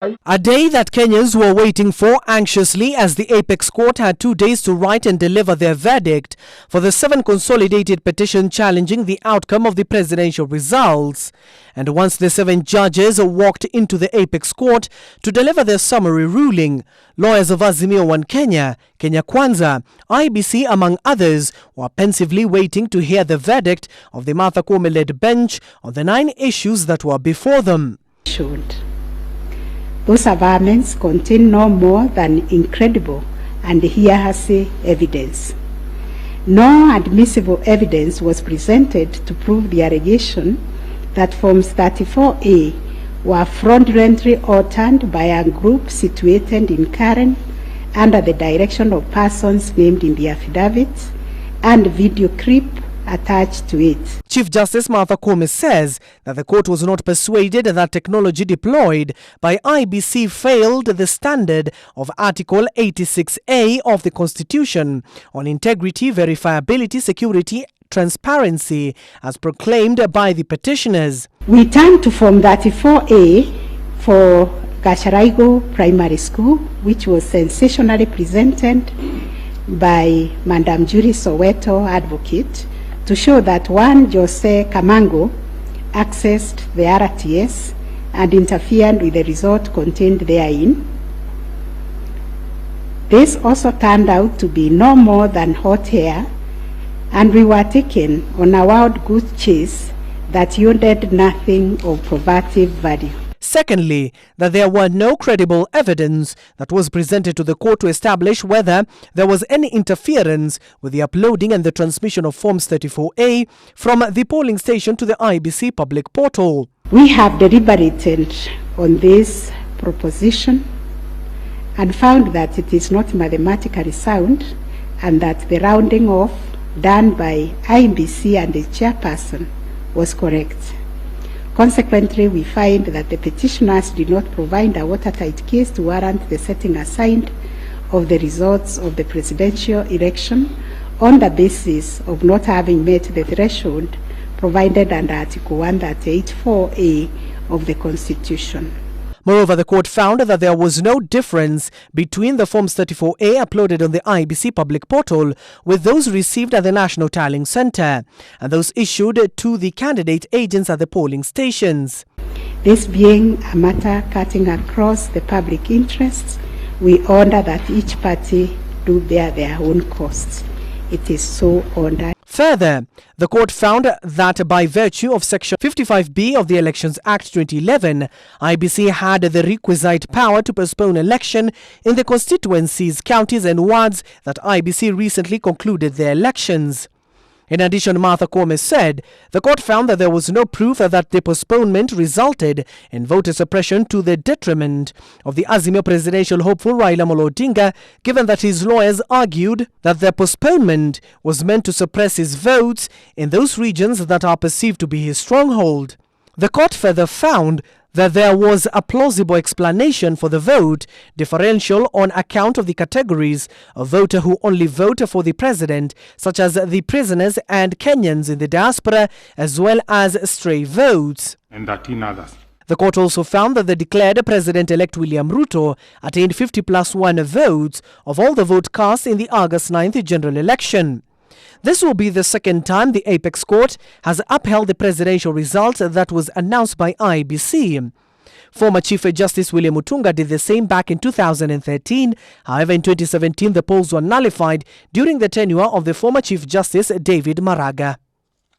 A day that Kenyans were waiting for anxiously, as the Apex Court had 2 days to write and deliver their verdict for the 7 consolidated petition challenging the outcome of the presidential results. And once the 7 judges walked into the Apex Court to deliver their summary ruling, lawyers of Azimio One Kenya, Kenya Kwanza, Iebc among others were pensively waiting to hear the verdict of the Martha Koome-led bench on the 9 issues that were before them. Those averments contain no more than incredible and hearsay evidence. No admissible evidence was presented to prove the allegation that Forms 34A were fraudulently altered by a group situated in Karen under the direction of persons named in the affidavit and video clip attached to it. Chief Justice Martha Koome says that the court was not persuaded that technology deployed by Iebc failed the standard of Article 86A of the Constitution on integrity, verifiability, security, transparency, as proclaimed by the petitioners. We turn to Form 34A for Gacharaigo Primary School, which was sensationally presented by Madam Judy Soweto, advocate, to show that one Jose Kamango accessed the RTS and interfered with the result contained therein. This also turned out to be no more than hot air, and we were taken on a wild goose chase that yielded nothing of probative value. Secondly, that there were no credible evidence that was presented to the court to establish whether there was any interference with the uploading and the transmission of Forms 34A from the polling station to the Iebc public portal. We have deliberated on this proposition and found that it is not mathematically sound and that the rounding off done by Iebc and the chairperson was correct. Consequently, we find that the petitioners did not provide a watertight case to warrant the setting aside of the results of the presidential election on the basis of not having met the threshold provided under Article 138(4)A of the Constitution. Moreover, the court found that there was no difference between the Forms 34A uploaded on the Iebc public portal with those received at the National Tallying Centre and those issued to the candidate agents at the polling stations. This being a matter cutting across the public interests, we order that each party do bear their own costs. It is so ordered. Further, the court found that by virtue of Section 55B of the Elections Act 2011, Iebc had the requisite power to postpone election in the constituencies, counties and wards that Iebc recently concluded their elections. In addition, Martha Koome said the court found that there was no proof that the postponement resulted in voter suppression to the detriment of the Azimio presidential hopeful Raila Amolo Odinga, given that his lawyers argued that the postponement was meant to suppress his votes in those regions that are perceived to be his stronghold. The court further found that there was a plausible explanation for the vote differential on account of the categories of voter who only vote for the president, such as the prisoners and Kenyans in the diaspora, as well as stray votes. And 13 others. The court also found that the declared President-elect William Ruto attained 50+1 votes of all the vote cast in the August 9th general election. This will be the second time the Apex Court has upheld the presidential result that was announced by Iebc. Former Chief Justice William Mutunga did the same back in 2013. However, in 2017, the polls were nullified during the tenure of the former Chief Justice David Maraga.